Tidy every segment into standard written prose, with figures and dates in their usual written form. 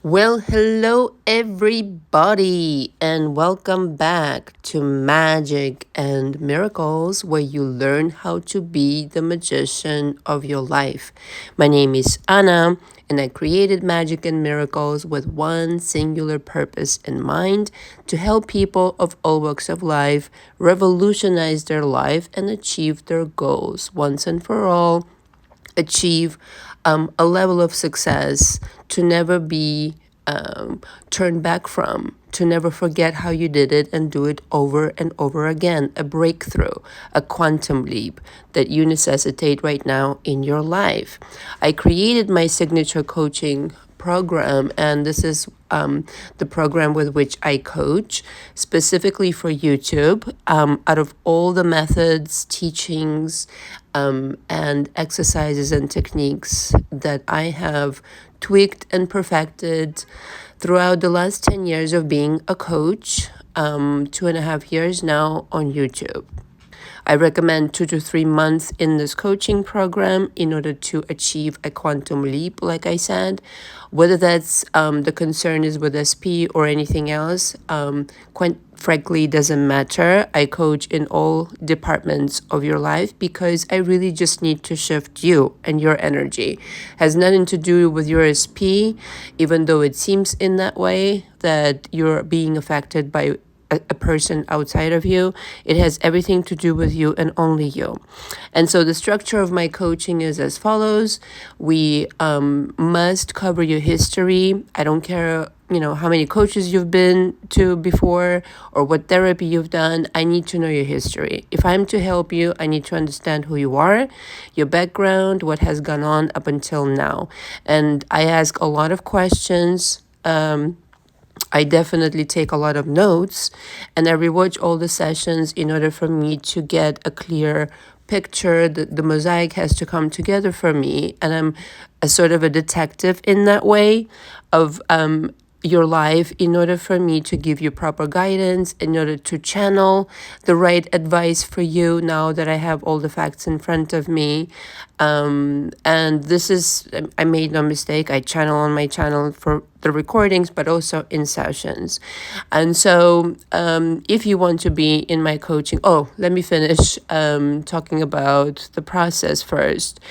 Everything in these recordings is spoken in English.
Well, hello everybody, and welcome back to Magic and Miracles, where you learn how to be the magician of your life. My name is Anna, and I created Magic and Miracles with one singular purpose in mind: to help people of all walks of life revolutionize their life and achieve their goals once and for all, achieve a level of success to never be turned back from, to never forget how you did it and do it over and over again. A breakthrough, a quantum leap that you necessitate right now in your life. I created my signature coaching program, and this is the program with which I coach specifically for YouTube. Out of all the methods, teachings, and exercises and techniques that I have tweaked and perfected throughout the last 10 years of being a coach, 2.5 years now on YouTube. I recommend 2 to 3 months in this coaching program in order to achieve a quantum leap, like I said. Whether that's the concern is with SP or anything else, quite frankly, doesn't matter. I coach in all departments of your life because I really just need to shift you and your energy. Has nothing to do with your SP, even though it seems in that way that you're being affected by a person outside of you. It has everything to do with you and only you. And so the structure of my coaching is as follows. We must cover your history. I don't care how many coaches you've been to before or what therapy you've done. I need to know your history. If I'm to help you, I need to understand who you are, your background, what has gone on up until now. And I ask a lot of questions. I definitely take a lot of notes, and I rewatch all the sessions in order for me to get a clear picture. The mosaic has to come together for me, and I'm a sort of a detective in that way of your life in order for me to give you proper guidance, in order to channel the right advice for you now that I have all the facts in front of me. And this is, I made no mistake, I channel on my channel for the recordings, but also in sessions. And so if you want to be in my coaching, let me finish talking about the process first.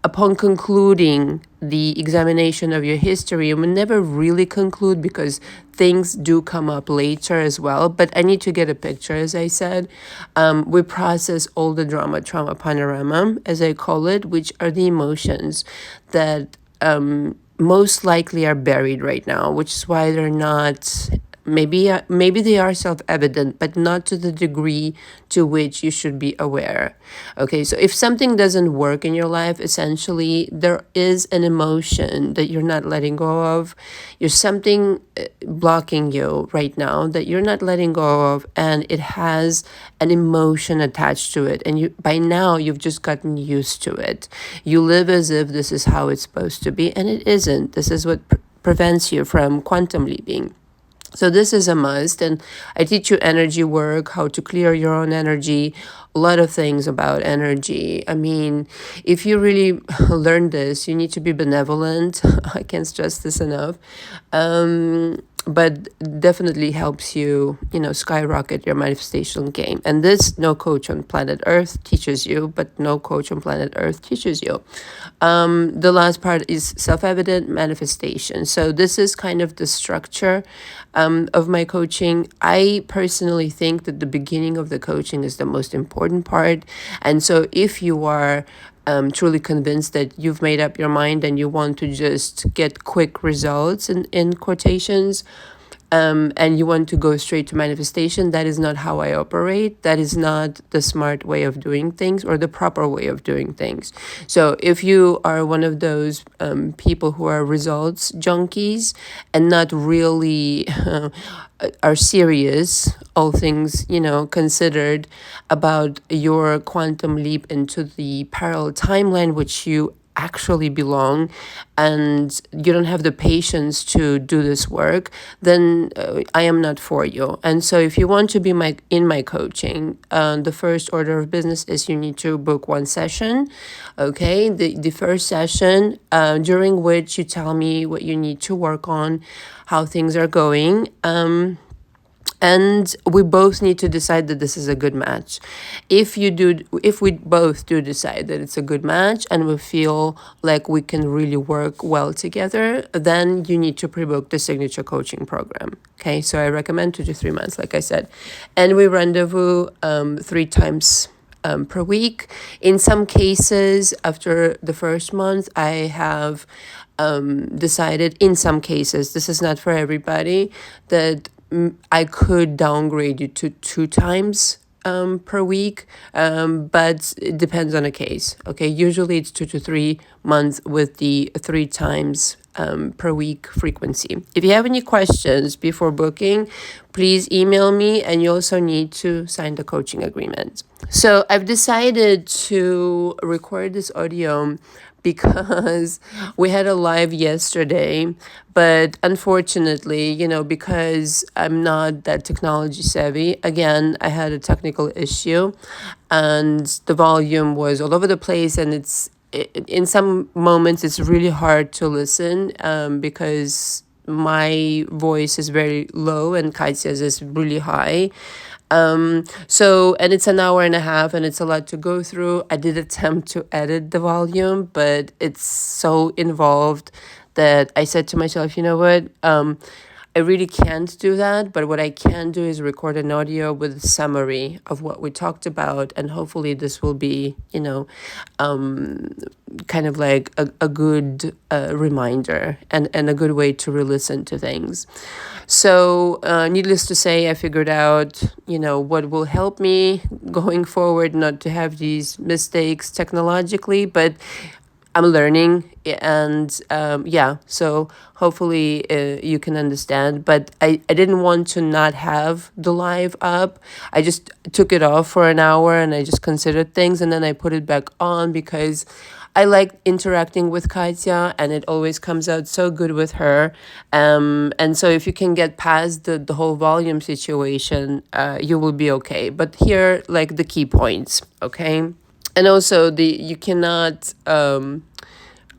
Upon concluding the examination of your history, you will never really conclude because things do come up later as well. But I need to get a picture, as I said. We process all the trauma panorama, as I call it, which are the emotions that most likely are buried right now, which is why they're not. Maybe they are self-evident, but not to the degree to which you should be aware. Okay, so if something doesn't work in your life, essentially, there is an emotion that you're not letting go of. There's something blocking you right now that you're not letting go of, and it has an emotion attached to it. And by now, you've just gotten used to it. You live as if this is how it's supposed to be, and it isn't. This is what prevents you from quantum leaping. So this is a must, and I teach you energy work, how to clear your own energy, a lot of things about energy. I mean, if you really learn this, you need to be benevolent. I can't stress this enough. But definitely helps you, skyrocket your manifestation game. And this, no coach on planet Earth teaches you, but no coach on planet Earth teaches you. The last part is self-evident manifestation. So this is kind of the structure of my coaching. I personally think that the beginning of the coaching is the most important part. And so if you are truly convinced that you've made up your mind and you want to just get quick results in quotations, and you want to go straight to manifestation, that is not how I operate. That is not the smart way of doing things or the proper way of doing things. So if you are one of those people who are results junkies and not really are serious, all things, considered, about your quantum leap into the parallel timeline, which you actually belong and you don't have the patience to do this work, then I am not for you. And so if you want to be in my coaching, the first order of business is you need to book one session. Okay, the first session, during which you tell me what you need to work on, how things are going, and we both need to decide that this is a good match. If we both do decide that it's a good match and we feel like we can really work well together, then you need to pre-book the signature coaching program. Okay, so I recommend 2 to 3 months, like I said, and we rendezvous 3 times per week. In some cases, after the first month, I have decided, in some cases, this is not for everybody, that I could downgrade you to 2 times per week, but it depends on a case. Okay, usually it's 2 to 3 months with the 3 times per week frequency. If you have any questions before booking, please email me, and you also need to sign the coaching agreement. So I've decided to record this audio because we had a live yesterday, but unfortunately, because I'm not that technology savvy, again, I had a technical issue and the volume was all over the place, and in some moments it's really hard to listen because my voice is very low and Katya's is really high. And it's an hour and a half and it's a lot to go through. I did attempt to edit the volume, but it's so involved that I said to myself, you know what? I really can't do that, but what I can do is record an audio with a summary of what we talked about, and hopefully this will be, kind of like a good reminder and a good way to re-listen to things. So needless to say, I figured out, what will help me going forward not to have these mistakes technologically, but I'm learning, and so hopefully you can understand. But I didn't want to not have the live up. I just took it off for an hour and I just considered things, and then I put it back on because I like interacting with Katya and it always comes out so good with her. And so if you can get past the whole volume situation, you will be okay. But here, like the key points, okay? And also you cannot, I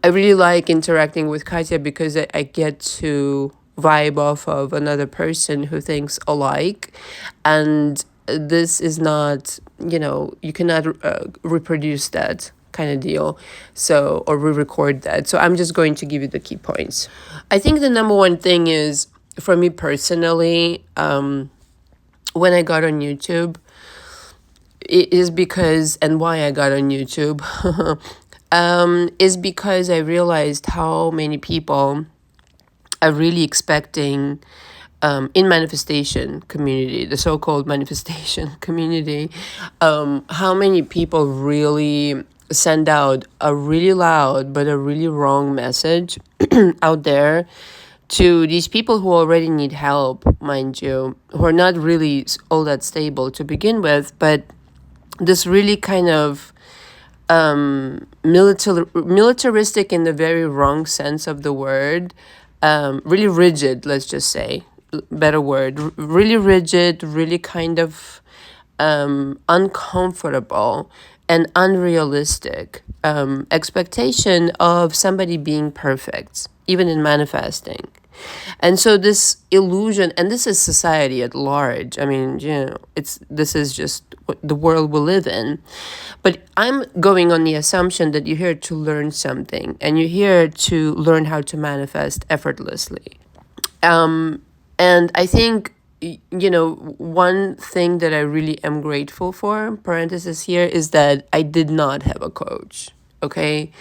really like interacting with Katya because I get to vibe off of another person who thinks alike. And this is not, you cannot reproduce that kind of deal, or re-record that. So I'm just going to give you the key points. I think the number one thing is, for me personally, when I got on YouTube, it is because, and why I got on YouTube, is because I realized how many people are really expecting, in manifestation community, the so-called manifestation community, how many people really send out a really loud but a really wrong message out there to these people who already need help, mind you, who are not really all that stable to begin with, but this really kind of militaristic in the very wrong sense of the word, really rigid, let's just say, better word, really rigid, really kind of uncomfortable and unrealistic expectation of somebody being perfect, even in manifesting. And so this illusion, and this is society at large. I mean, this is just the world we live in. But I'm going on the assumption that you're here to learn something, and you're here to learn how to manifest effortlessly. And I think, one thing that I really am grateful for, parenthesis here, is that I did not have a coach, okay?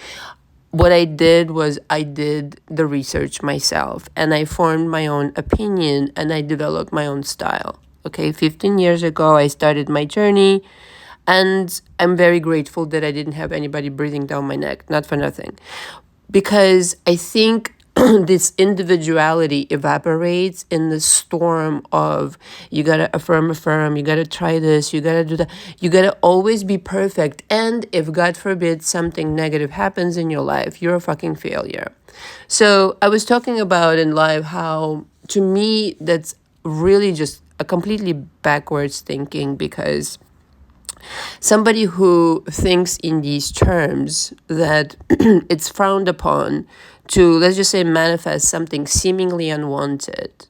What I did was I did the research myself, and I formed my own opinion, and I developed my own style, okay? 15 years ago, I started my journey, and I'm very grateful that I didn't have anybody breathing down my neck, not for nothing. Because I think this individuality evaporates in the storm of you gotta affirm, you gotta try this, you gotta do that, you gotta always be perfect. And if God forbid something negative happens in your life, you're a fucking failure. So I was talking about in live how, to me, that's really just a completely backwards thinking, because somebody who thinks in these terms that it's frowned upon to, let's just say, manifest something seemingly unwanted.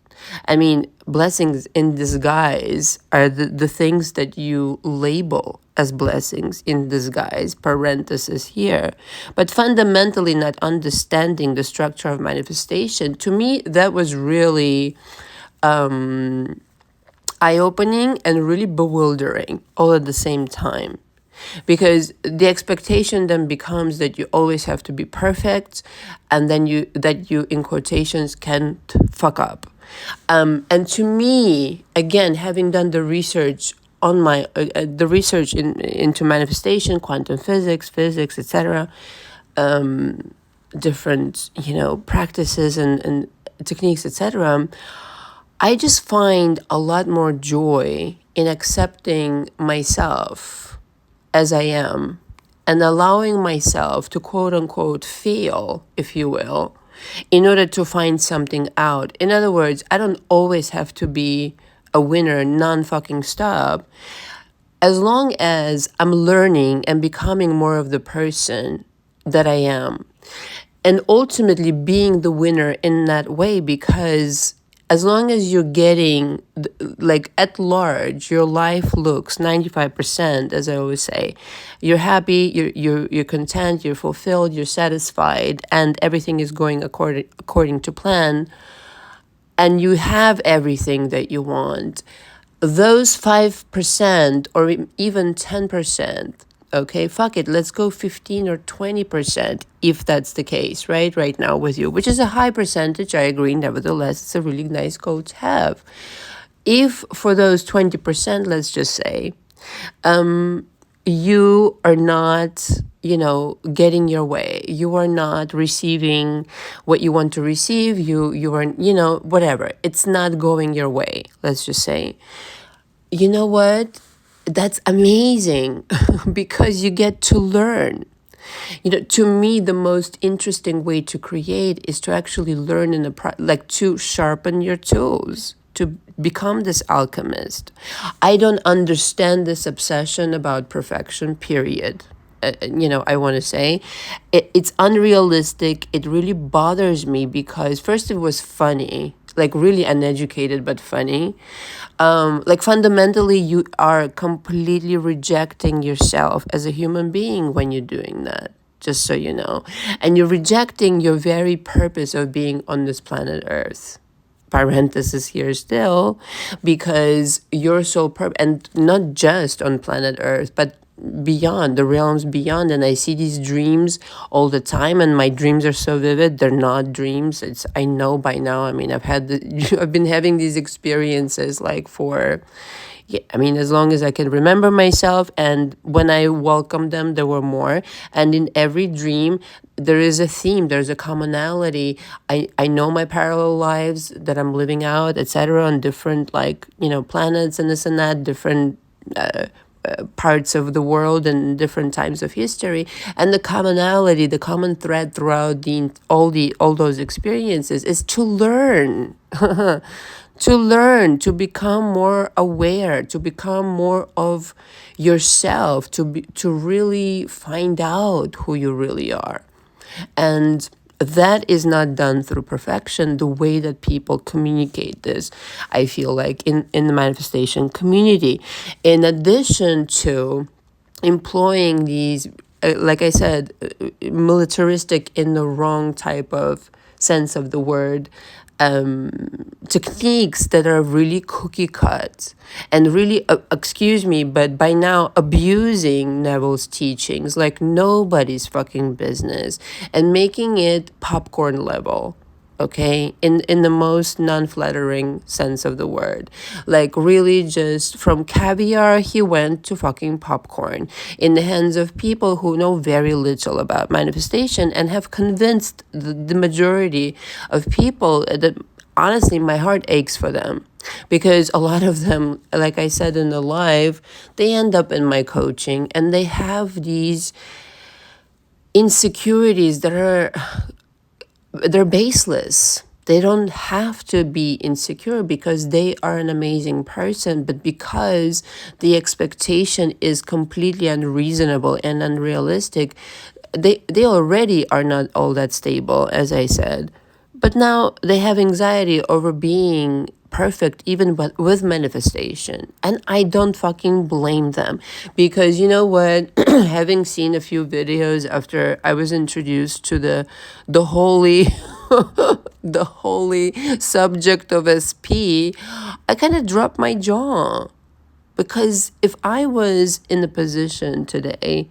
I mean, blessings in disguise are the things that you label as blessings in disguise, parenthesis here. But fundamentally not understanding the structure of manifestation, to me, that was really eye-opening and really bewildering all at the same time, because the expectation then becomes that you always have to be perfect, and then you in quotations can't fuck up. And to me, again, having done the research on my the research into manifestation, quantum physics, etc., different practices and techniques, etc., I just find a lot more joy in accepting myself as I am and allowing myself to quote unquote fail, if you will, in order to find something out. In other words, I don't always have to be a winner non-fucking stop. As long as I'm learning and becoming more of the person that I am, and ultimately being the winner in that way, because as long as you're getting, like, at large, your life looks 95%, as I always say, you're happy, you're content, you're fulfilled, you're satisfied, and everything is going according to plan, and you have everything that you want. Those 5% or even 10%, okay, fuck it, let's go 15 or 20% if that's the case, right now with you, which is a high percentage, I agree. Nevertheless, it's a really nice goal to have. If for those 20%, let's just say, you are not, getting your way, you are not receiving what you want to receive, you are, whatever, it's not going your way, let's just say, you know what? That's amazing because you get to learn. To me, the most interesting way to create is to actually learn to sharpen your tools, to become this alchemist. I don't understand this obsession about perfection, period. I want to say it's unrealistic. It really bothers me because first it was funny, like really uneducated, but funny. Like fundamentally, you are completely rejecting yourself as a human being when you're doing that, just so you know. And you're rejecting your very purpose of being on this planet Earth. Parenthesis here still, because you're so and not just on planet Earth, but beyond, the realms beyond. And I see these dreams all the time, and my dreams are so vivid. They're not dreams. I know by now. I mean, I've been having these experiences like for, yeah, I mean, as long as I can remember myself. And when I welcomed them, there were more. And in every dream, there is a theme. There's a commonality. I know my parallel lives that I'm living out, etc., on different, planets and this and that, different parts of the world and different times of history. And the commonality, the common thread throughout all those experiences is to learn. To learn, to become more aware, to become more of yourself, to really find out who you really are. And that is not done through perfection, the way that people communicate this, I feel like, in the manifestation community. In addition to employing these, like I said, militaristic in the wrong type of sense of the word, techniques that are really cookie cut and really, excuse me, but by now abusing Neville's teachings like nobody's fucking business and making it popcorn level. okay, in the most non-flattering sense of the word. Like, really, just from caviar he went to fucking popcorn in the hands of people who know very little about manifestation and have convinced the majority of people that, honestly, my heart aches for them, because a lot of them, like I said in the live, they end up in my coaching and they have these insecurities that are, they're baseless. They don't have to be insecure because they are an amazing person, but because the expectation is completely unreasonable and unrealistic, they already are not all that stable, as I said. But now they have anxiety over being perfect, even with manifestation. And I don't fucking blame them, because you know what? Having seen a few videos after I was introduced to the holy the holy subject of SP, I kind of dropped my jaw. Because if I was in the position today,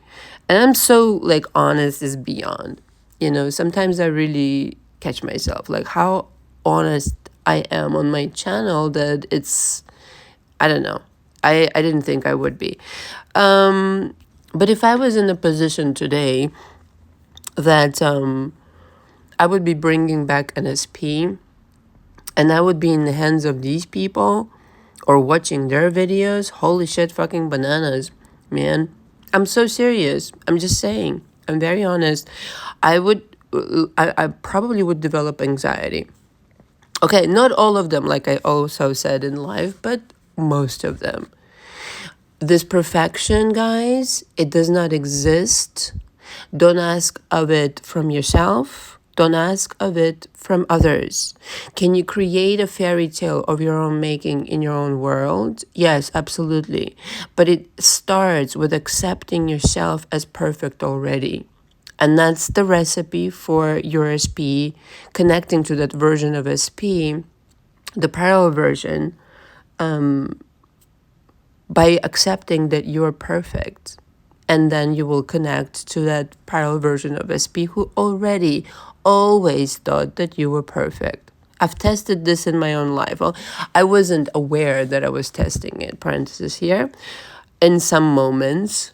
and I'm so like honest is beyond, sometimes I really catch myself like how honest I am on my channel, that it's, I don't know. I didn't think I would be. But if I was in a position today that I would be bringing back an SP, and I would be in the hands of these people or watching their videos, holy shit, fucking bananas, man. I'm so serious. I'm just saying. I'm very honest. I probably would develop anxiety. Okay, not all of them, like I also said in live, but most of them. This perfection, guys, it does not exist. Don't ask of it from yourself. Don't ask of it from others. Can you create a fairy tale of your own making in your own world? Yes, absolutely. But it starts with accepting yourself as perfect already. And that's the recipe for your SP, connecting to that version of SP, the parallel version, by accepting that you're perfect. And then you will connect to that parallel version of SP who already always thought that you were perfect. I've tested this in my own life. Well, I wasn't aware that I was testing it, parenthesis here, in some moments.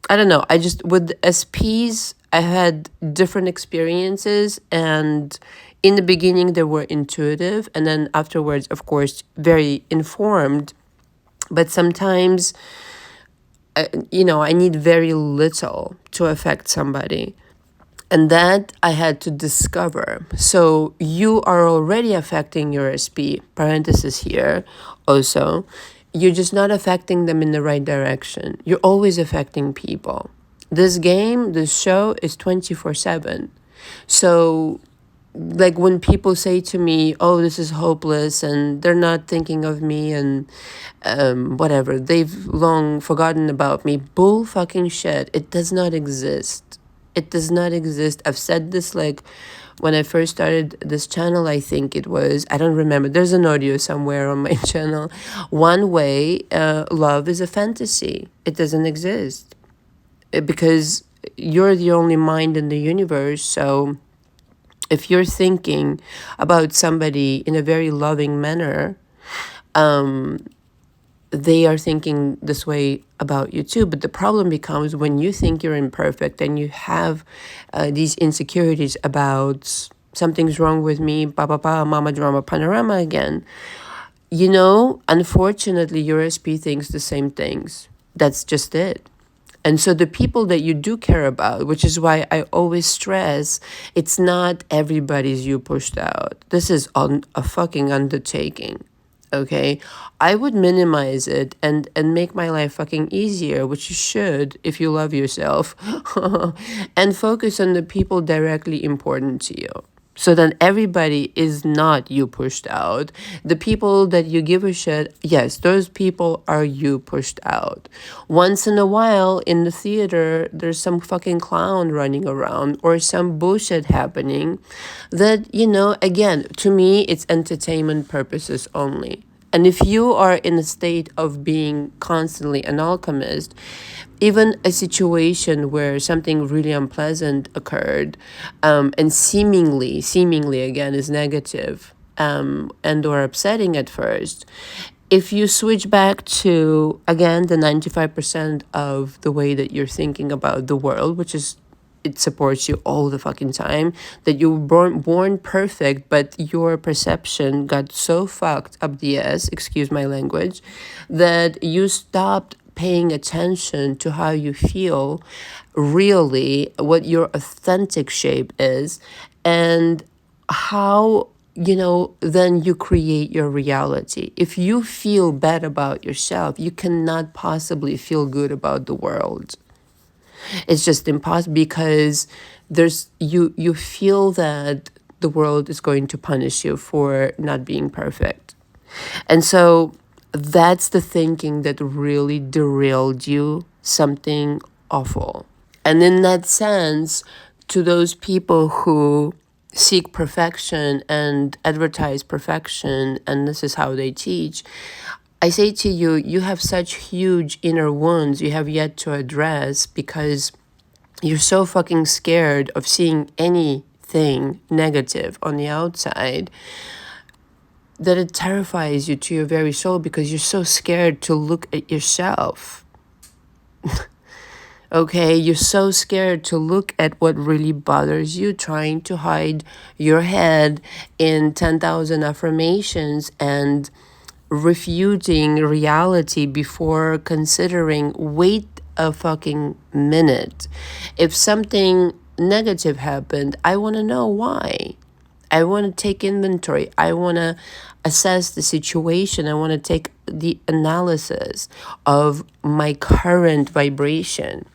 I don't know. I just, with SPs, I had different experiences, and in the beginning they were intuitive, and then afterwards, of course, very informed. But sometimes, I need very little to affect somebody. And that I had to discover. So you are already affecting your SP, parenthesis here also. You're just not affecting them in the right direction. You're always affecting people. This game, this show is 24/7. So like when people say to me, oh, this is hopeless and they're not thinking of me and whatever, they've long forgotten about me, bull fucking shit. It does not exist. It does not exist. I've said this like when I first started this channel, I think it was, I don't remember. There's an audio somewhere on my channel. One way, love is a fantasy. It doesn't exist. Because you're the only mind in the universe. So if you're thinking about somebody in a very loving manner, they are thinking this way about you too. But the problem becomes when you think you're imperfect and you have these insecurities about something's wrong with me, mama drama panorama again. Unfortunately, your SP thinks the same things. That's just it. And so the people that you do care about, which is why I always stress, it's not everybody's you pushed out. This is a fucking undertaking. Okay, I would minimize it and make my life fucking easier, which you should if you love yourself, and focus on the people directly important to you. So then everybody is not you pushed out. The people that you give a shit, yes, those people are you pushed out. Once in a while in the theater, there's some fucking clown running around or some bullshit happening that, again, to me, it's entertainment purposes only. And if you are in a state of being constantly an alchemist, even a situation where something really unpleasant occurred, and seemingly again is negative, and or upsetting at first, if you switch back to, again, the 95% of the way that you're thinking about the world, which is it supports you all the fucking time, that you were born perfect, but your perception got so fucked up the ass, excuse my language, that you stopped paying attention to how you feel, really, what your authentic shape is, and how, then you create your reality. If you feel bad about yourself, you cannot possibly feel good about the world. It's just impossible, because you feel that the world is going to punish you for not being perfect. And so that's the thinking that really derailed you something awful. And in that sense, to those people who seek perfection and advertise perfection, and this is how they teach, I say to you, you have such huge inner wounds you have yet to address, because you're so fucking scared of seeing anything negative on the outside that it terrifies you to your very soul, because you're so scared to look at yourself. Okay, you're so scared to look at what really bothers you, trying to hide your head in 10,000 affirmations and refuting reality before considering, wait a fucking minute. If something negative happened, I want to know why. I want to take inventory. I want to assess the situation. I want to take the analysis of my current vibration.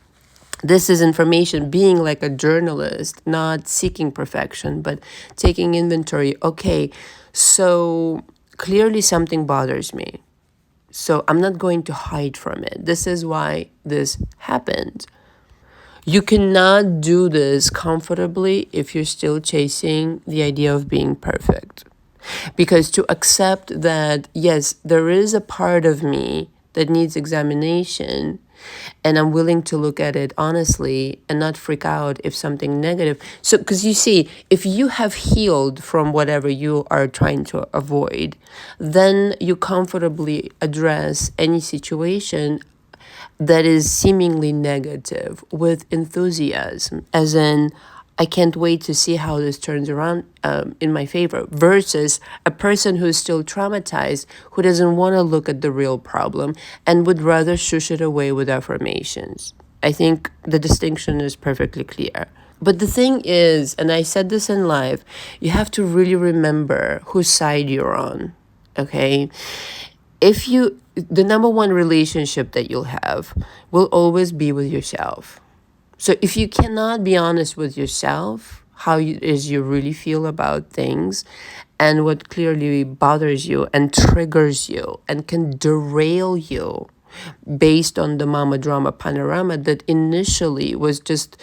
This is information, being like a journalist, not seeking perfection, but taking inventory. Okay, so clearly something bothers me. So I'm not going to hide from it. This is why this happened. You cannot do this comfortably if you're still chasing the idea of being perfect. Because to accept that, yes, there is a part of me that needs examination, and I'm willing to look at it honestly and not freak out if something negative. So, because you see, if you have healed from whatever you are trying to avoid, then you comfortably address any situation that is seemingly negative with enthusiasm, as in, I can't wait to see how this turns around in my favor, versus a person who's still traumatized, who doesn't want to look at the real problem and would rather shush it away with affirmations. I think the distinction is perfectly clear. But the thing is, and I said this in live, you have to really remember whose side you're on, okay? The number one relationship that you'll have will always be with yourself. So if you cannot be honest with yourself, how you really feel about things, and what clearly bothers you and triggers you and can derail you based on the mama drama panorama that initially was just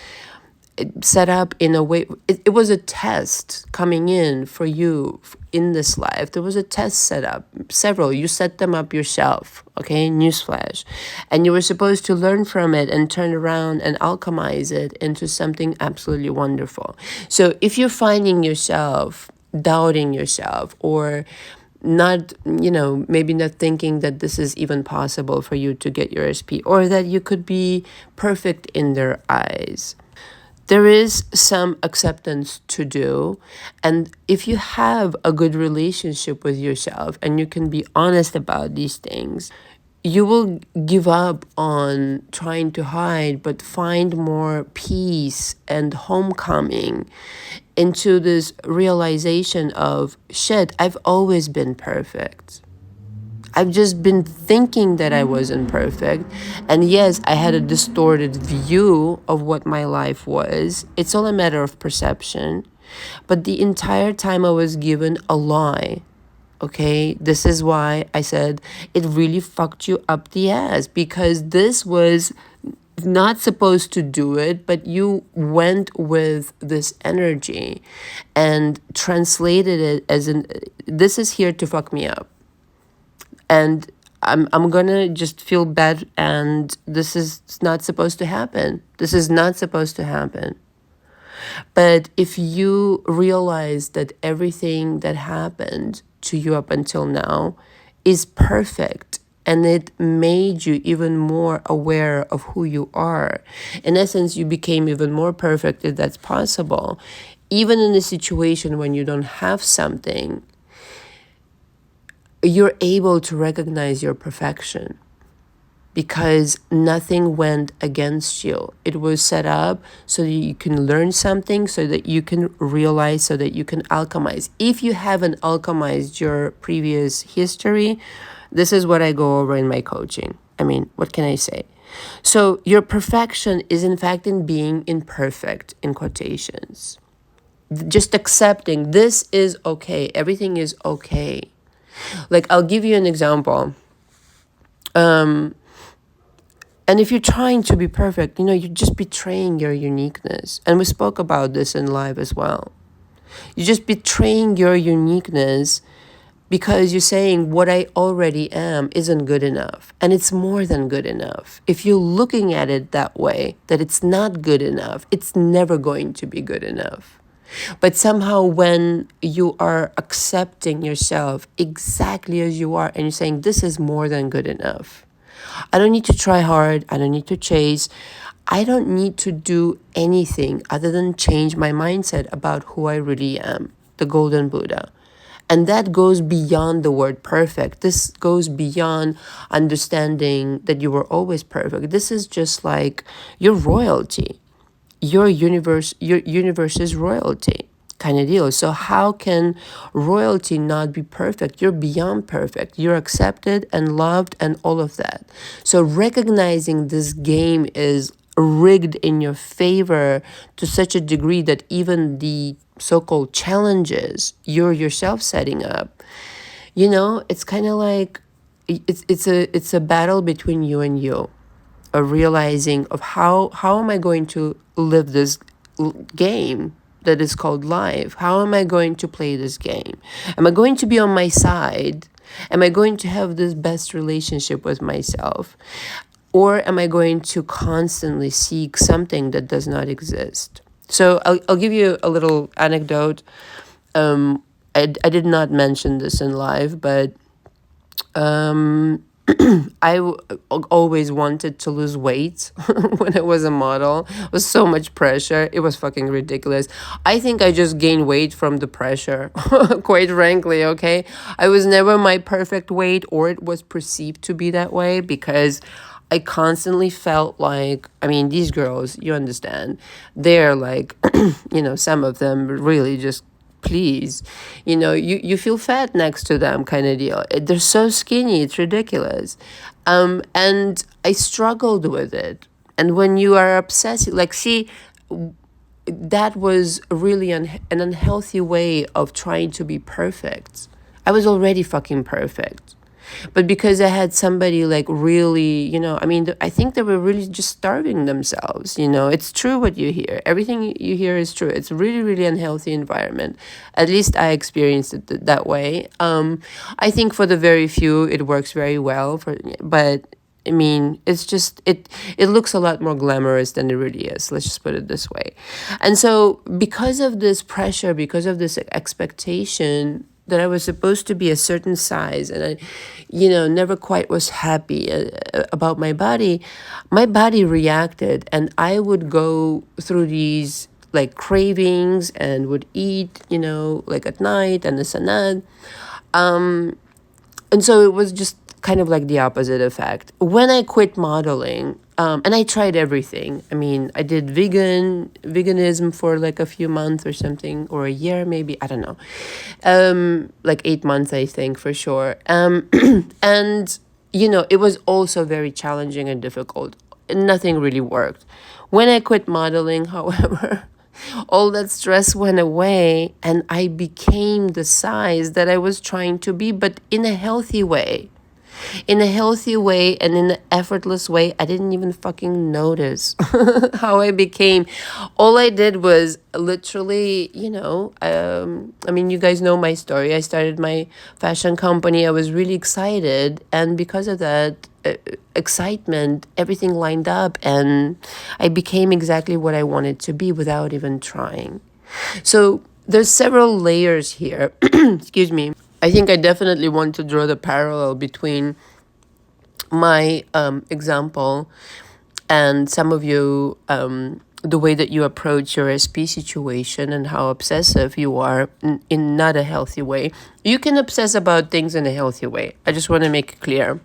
set up in a way, it was a test coming in for you in this life. There was a test set up, several. You set them up yourself, okay? Newsflash. And you were supposed to learn from it and turn around and alchemize it into something absolutely wonderful. So if you're finding yourself doubting yourself, or not, maybe not thinking that this is even possible for you to get your SP, or that you could be perfect in their eyes, there is some acceptance to do. And if you have a good relationship with yourself and you can be honest about these things, you will give up on trying to hide, but find more peace and homecoming into this realization of, shit, I've always been perfect. I've just been thinking that I wasn't perfect. And yes, I had a distorted view of what my life was. It's all a matter of perception. But the entire time I was given a lie. Okay, this is why I said it really fucked you up the ass, because this was not supposed to do it, but you went with this energy and translated it as this is here to fuck me up. And I'm gonna just feel bad, and this is not supposed to happen. This is not supposed to happen. But if you realize that everything that happened to you up until now is perfect, and it made you even more aware of who you are, in essence, you became even more perfect if that's possible. Even in a situation when you don't have something, you're able to recognize your perfection because nothing went against you. It was set up so that you can learn something, so that you can realize, so that you can alchemize. If you haven't alchemized your previous history, this is what I go over in my coaching. I mean, what can I say? So your perfection is in fact in being imperfect, in quotations. Just accepting this is okay. Everything is okay. Like, I'll give you an example. And if you're trying to be perfect, you're just betraying your uniqueness. And we spoke about this in live as well. You're just betraying your uniqueness because you're saying what I already am isn't good enough. And it's more than good enough. If you're looking at it that way, that it's not good enough, it's never going to be good enough. But somehow when you are accepting yourself exactly as you are, and you're saying, this is more than good enough. I don't need to try hard. I don't need to chase. I don't need to do anything other than change my mindset about who I really am, the Golden Buddha. And that goes beyond the word perfect. This goes beyond understanding that you were always perfect. This is just like your royalty. Your universe is royalty kind of deal. So how can royalty not be perfect? You're beyond perfect. You're accepted and loved and all of that. So recognizing this game is rigged in your favor to such a degree that even the so-called challenges you're yourself setting up, it's kind of like it's a battle between you and you, a realizing of how am I going to live this game that is called life? How am I going to play this game? Am I going to be on my side? Am I going to have this best relationship with myself? Or am I going to constantly seek something that does not exist? So I'll give you a little anecdote. I did not mention this in live, but always wanted to lose weight when I was a model. It was so much pressure. It was fucking ridiculous. I think I just gained weight from the pressure, quite frankly, okay? I was never my perfect weight, or it was perceived to be that way, because I constantly felt like, these girls, you understand, they're like, some of them really just, please, you feel fat next to them kind of deal. They're so skinny, it's ridiculous. And I struggled with it. And when you are obsessive, that was really an unhealthy way of trying to be perfect. I was already fucking perfect. But because I had somebody really, I think they were really just starving themselves. It's true what you hear. Everything you hear is true. It's really, really unhealthy environment. At least I experienced it that way. I think for the very few, it works very well. But it's just, it looks a lot more glamorous than it really is. Let's just put it this way. And so because of this pressure, because of this expectation that I was supposed to be a certain size, and I, never quite was happy about my body reacted, and I would go through these cravings and would eat, at night and this and that. And so it was just kind of like the opposite effect. When I quit modeling, and I tried everything. I did veganism for a few months or something, or a year maybe, I don't know. 8 months, I think, for sure. And, it was also very challenging and difficult. Nothing really worked. When I quit modeling, however, all that stress went away, and I became the size that I was trying to be, but in a healthy way. in a healthy way and in an effortless way. I didn't even fucking notice how I became. All I did was literally, I mean, you guys know my story. I started my fashion company. I was really excited. And because of that excitement, everything lined up and I became exactly what I wanted to be without even trying. So there's several layers here. Excuse me. I think I definitely want to draw the parallel between my example and some of you, the way that you approach your SP situation and how obsessive you are in not a healthy way. You can obsess about things in a healthy way. I just want to make it clear.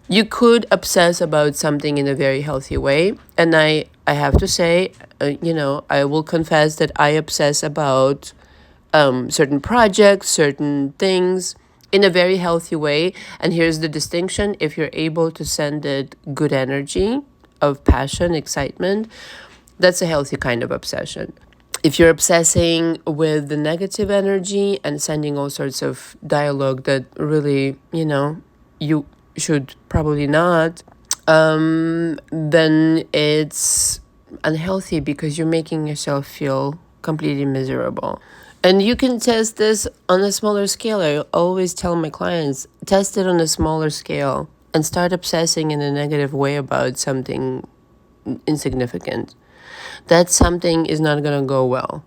You could obsess about something in a very healthy way. And I have to say, I will confess that I obsess about certain projects, certain things in a very healthy way. And here's the distinction. If you're able to send it good energy of passion, excitement, that's a healthy kind of obsession. If you're obsessing with the negative energy and sending all sorts of dialogue that really, you should probably not, then it's unhealthy because you're making yourself feel completely miserable. And you can test this on a smaller scale. I always tell my clients, test it on a smaller scale and start obsessing in a negative way about something insignificant. That something is not going to go well.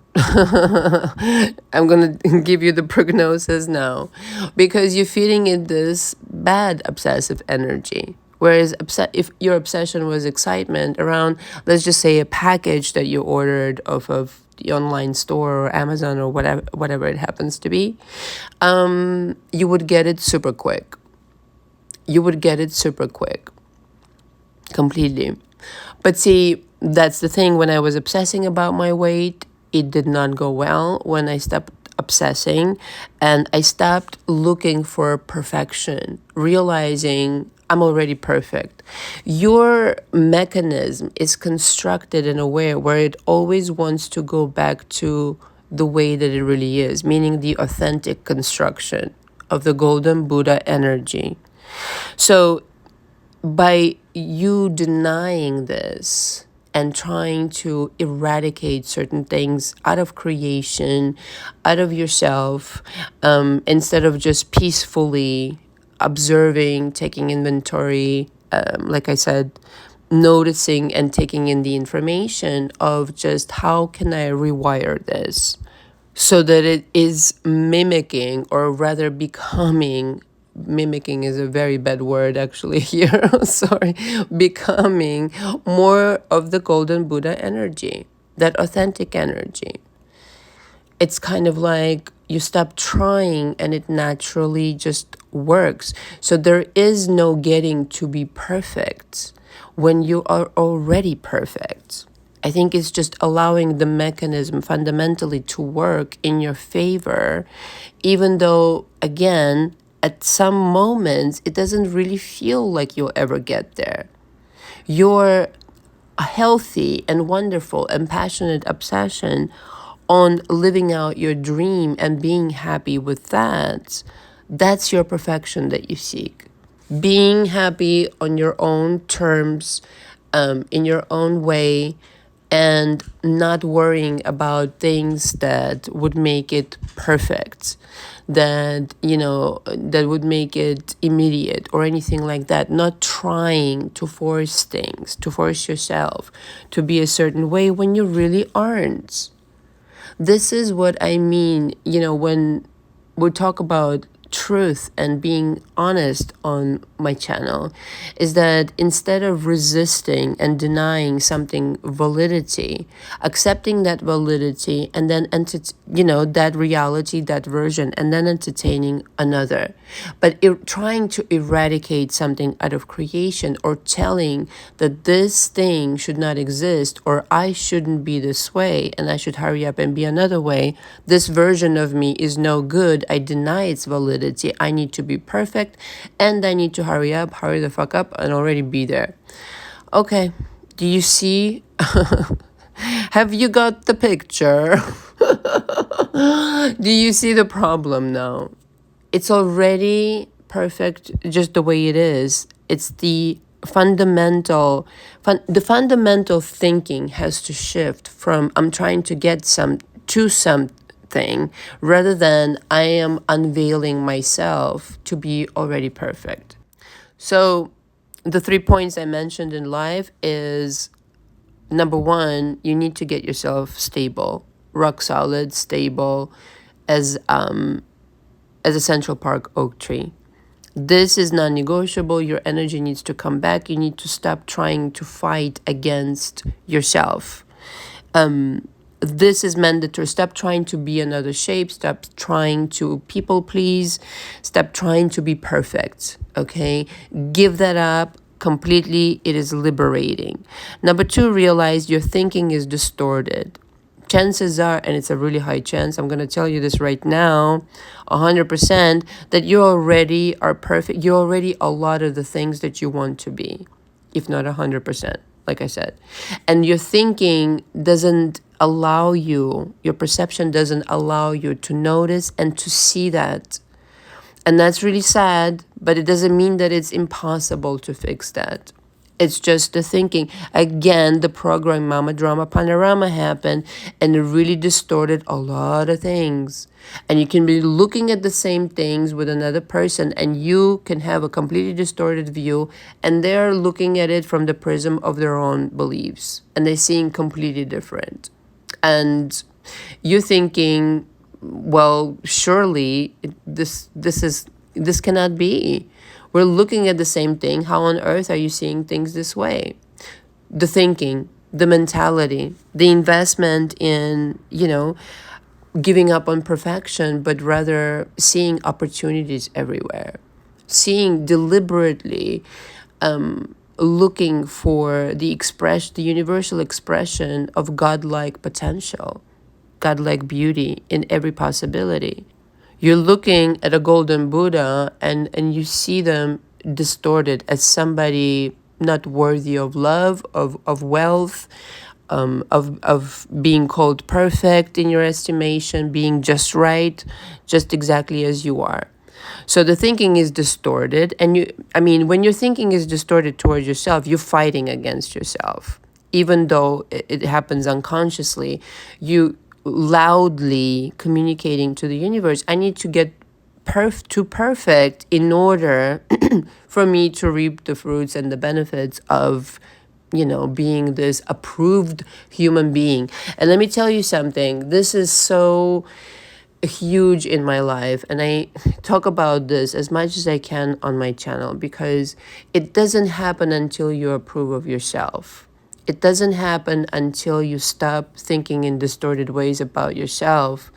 I'm going to give you the prognosis now because you're feeding it this bad obsessive energy. Whereas if your obsession was excitement around, let's just say, a package that you ordered off of the online store or Amazon or whatever it happens to be, you would get it super quick. Completely. But see, that's the thing. When I was obsessing about my weight, it did not go well. When I stopped obsessing and I stopped looking for perfection, realizing I'm already perfect. Your mechanism is constructed in a way where it always wants to go back to the way that it really is, meaning the authentic construction of the golden Buddha energy. So by you denying this and trying to eradicate certain things out of creation, out of yourself, instead of just peacefully observing, taking inventory, like I said, noticing and taking in the information of just how can I rewire this so that it is mimicking, or rather becoming, mimicking is a very bad word actually here, sorry, becoming more of the golden Buddha energy, that authentic energy. It's kind of like you stop trying and it naturally just works. So there is no getting to be perfect when you are already perfect. I think it's just allowing the mechanism fundamentally to work in your favor, even though, again, at some moments, it doesn't really feel like you'll ever get there. Your healthy and wonderful and passionate obsession on living out your dream and being happy with that, that's your perfection that you seek. Being happy on your own terms, in your own way, and not worrying about things that would make it perfect, that would make it immediate or anything like that. Not trying to force things, to force yourself to be a certain way when you really aren't. This is what I mean, when we talk about truth and being honest on my channel, is that instead of resisting and denying something validity, accepting that validity and then that reality, that version, and then entertaining another, but trying to eradicate something out of creation, or telling that this thing should not exist, or I shouldn't be this way and I should hurry up and be another way, this version of me is no good, I deny its validity, I need to be perfect, and I need to hurry the fuck up, and already be there. Okay, do you see? Have you got the picture? Do you see the problem now? It's already perfect just the way it is. It's the fundamental thinking has to shift from I'm trying to get to something rather than I am unveiling myself to be already perfect. So the 3 points I mentioned in life is number one, you need to get yourself stable, rock solid, stable, as a Central Park oak tree. This is non-negotiable. Your energy needs to come back. You need to stop trying to fight against yourself. This is mandatory. Stop trying to be another shape. Stop trying to people please. Stop trying to be perfect. Okay? Give that up completely. It is liberating. Number two, realize your thinking is distorted. Chances are, and it's a really high chance, I'm going to tell you this right now, 100%, that you already are perfect. You're already a lot of the things that you want to be, if not 100%, like I said. And your thinking doesn't allow you, your perception doesn't allow you to notice and to see that. And that's really sad, but it doesn't mean that it's impossible to fix that. It's just the thinking. Again, the program Mama Drama Panorama happened and it really distorted a lot of things. And you can be looking at the same things with another person and you can have a completely distorted view and they're looking at it from the prism of their own beliefs and they're seeing completely different. And you're thinking, well, surely this cannot be. We're looking at the same thing. How on earth are you seeing things this way? The thinking, the mentality, the investment in, giving up on perfection, but rather seeing opportunities everywhere. Seeing deliberately, looking for the universal expression of godlike potential, godlike beauty in every possibility. You're looking at a golden Buddha and you see them distorted as somebody not worthy of love, of wealth, of being called perfect in your estimation, being just right, just exactly as you are. So the thinking is distorted. And when your thinking is distorted towards yourself, you're fighting against yourself. Even though it happens unconsciously, you loudly communicating to the universe, I need to get perfect in order for me to reap the fruits and the benefits of, being this approved human being. And let me tell you something, this is so huge in my life, and I talk about this as much as I can on my channel because it doesn't happen until you approve of yourself. It doesn't happen until you stop thinking in distorted ways about yourself,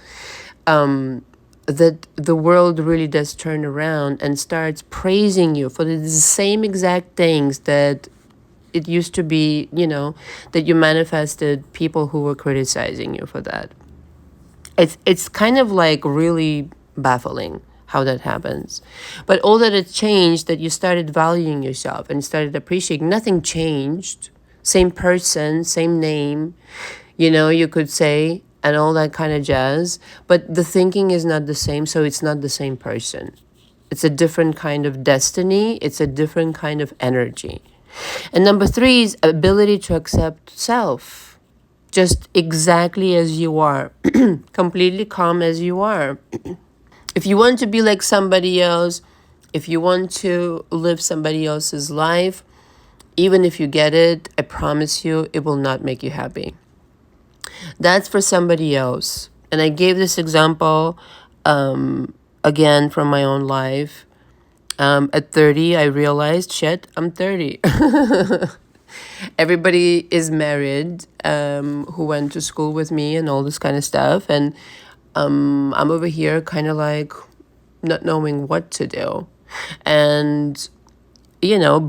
that the world really does turn around and starts praising you for the same exact things that it used to be, that you manifested people who were criticizing you for that. It's kind of like really baffling how that happens. But all that it changed, that you started valuing yourself and started appreciating, nothing changed. Same person, same name, you could say, and all that kind of jazz. But the thinking is not the same, so it's not the same person. It's a different kind of destiny. It's a different kind of energy. And number three is ability to accept self. Just exactly as you are. Completely calm as you are. If you want to be like somebody else, if you want to live somebody else's life, even if you get it, I promise you, it will not make you happy. That's for somebody else. And I gave this example, again, from my own life. At 30, I realized, shit, I'm 30. Everybody is married, who went to school with me and all this kind of stuff. And I'm over here kind of like not knowing what to do. And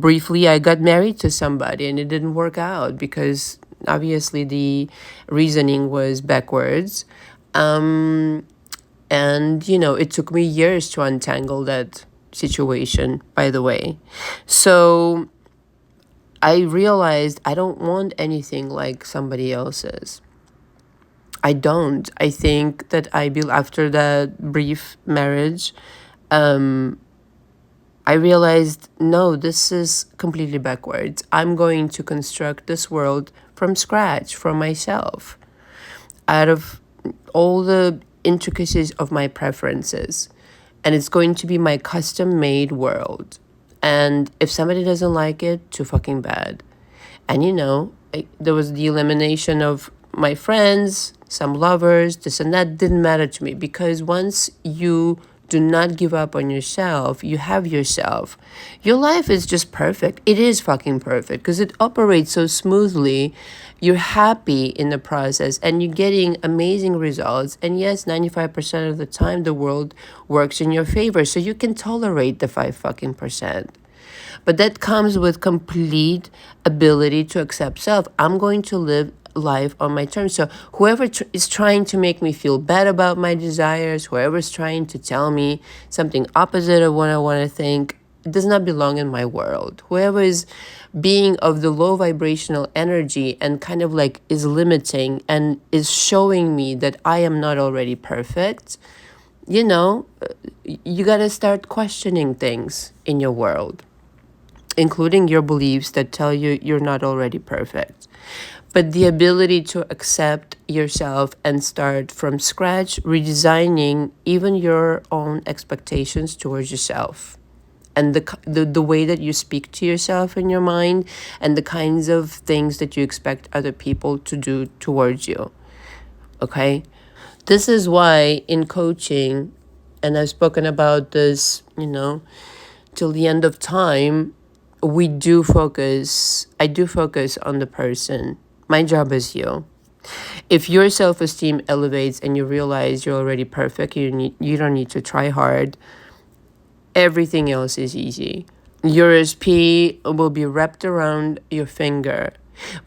briefly I got married to somebody and it didn't work out because obviously the reasoning was backwards. And, it took me years to untangle that situation, by the way. So I realized I don't want anything like somebody else's. I don't. I think that after that brief marriage, I realized, no, this is completely backwards. I'm going to construct this world from scratch for myself, out of all the intricacies of my preferences. And it's going to be my custom made world. And if somebody doesn't like it, too fucking bad. And there was the elimination of my friends, some lovers, this and that didn't matter to me, because once you do not give up on yourself, you have yourself. Your life is just perfect. It is fucking perfect because it operates so smoothly. You're happy in the process and you're getting amazing results. And yes, 95% of the time the world works in your favor. So you can tolerate the 5 fucking percent. But that comes with complete ability to accept self. I'm going to live life on my terms. So whoever is trying to make me feel bad about my desires, whoever is trying to tell me something opposite of what I want to think, does not belong in my world. Whoever is being of the low vibrational energy and kind of like is limiting and is showing me that I am not already perfect, you got to start questioning things in your world, including your beliefs that tell you you're not already perfect. But the ability to accept yourself and start from scratch, redesigning even your own expectations towards yourself. And the way that you speak to yourself in your mind and the kinds of things that you expect other people to do towards you. Okay? This is why in coaching, and I've spoken about this, till the end of time, I do focus on the person. My job is you. If your self-esteem elevates and you realize you're already perfect, you don't need to try hard. Everything else is easy. Your SP will be wrapped around your finger.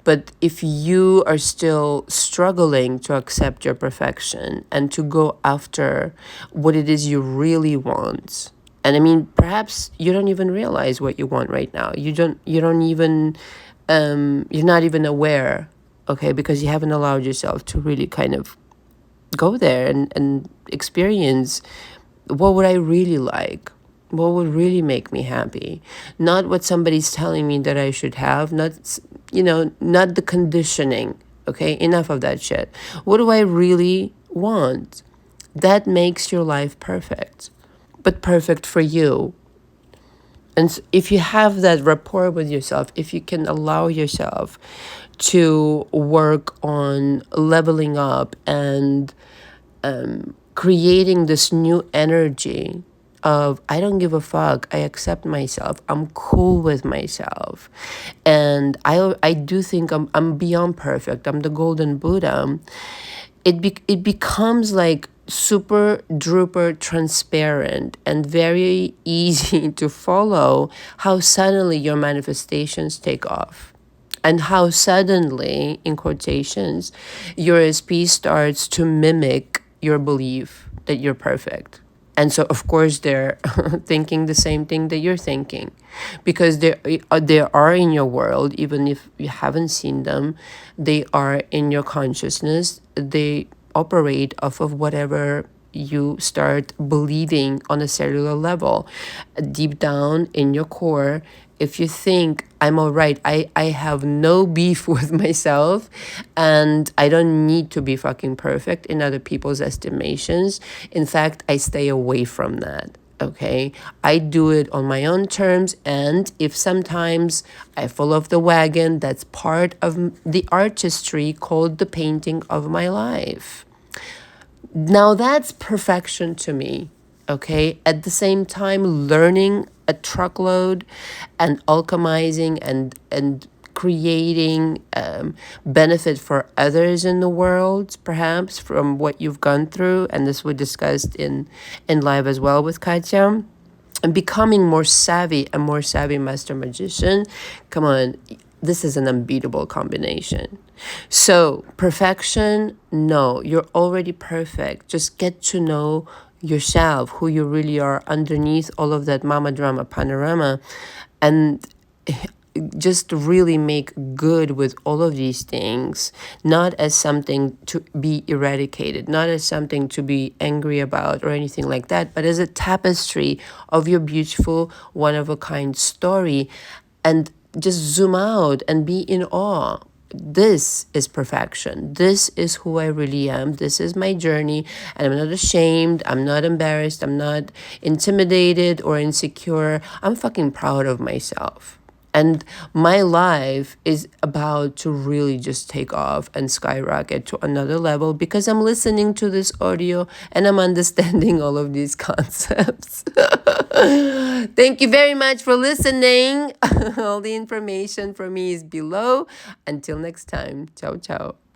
But if you are still struggling to accept your perfection and to go after what it is you really want, and I mean, perhaps you don't even realize what you want right now. You don't even, you're not even aware, okay, because you haven't allowed yourself to really kind of go there and experience what would I really like? What would really make me happy? Not what somebody's telling me that I should have, not the conditioning, okay? Enough of that shit. What do I really want? That makes your life perfect, but perfect for you. And if you have that rapport with yourself, if you can allow yourself to work on leveling up and creating this new energy of I don't give a fuck, I accept myself, I'm cool with myself, and I do think I'm beyond perfect, I'm the golden Buddha. It becomes like super duper transparent and very easy to follow how suddenly your manifestations take off. And how suddenly, in quotations, your SP starts to mimic your belief that you're perfect. And so, of course, they're thinking the same thing that you're thinking, because they are in your world, even if you haven't seen them. They are in your consciousness. They operate off of whatever you start believing on a cellular level. Deep down in your core, if you think I'm all right, I have no beef with myself and I don't need to be fucking perfect in other people's estimations. In fact, I stay away from that. Okay, I do it on my own terms, and if sometimes I fall off the wagon, that's part of the artistry called the painting of my life. Now that's perfection to me, okay? At the same time, learning a truckload and alchemizing and creating benefit for others in the world, perhaps from what you've gone through, and this we discussed in live as well with Katya. And becoming more savvy, a more savvy master magician. Come on, this is an unbeatable combination. So perfection, no, you're already perfect. Just get to know yourself, who you really are underneath all of that mama drama panorama, and just really make good with all of these things, not as something to be eradicated, not as something to be angry about or anything like that, but as a tapestry of your beautiful, one of a kind story. And just zoom out and be in awe. This is perfection. This is who I really am. This is my journey. And I'm not ashamed. I'm not embarrassed. I'm not intimidated or insecure. I'm fucking proud of myself. And my life is about to really just take off and skyrocket to another level because I'm listening to this audio and I'm understanding all of these concepts. Thank you very much for listening. All the information for me is below. Until next time, ciao, ciao.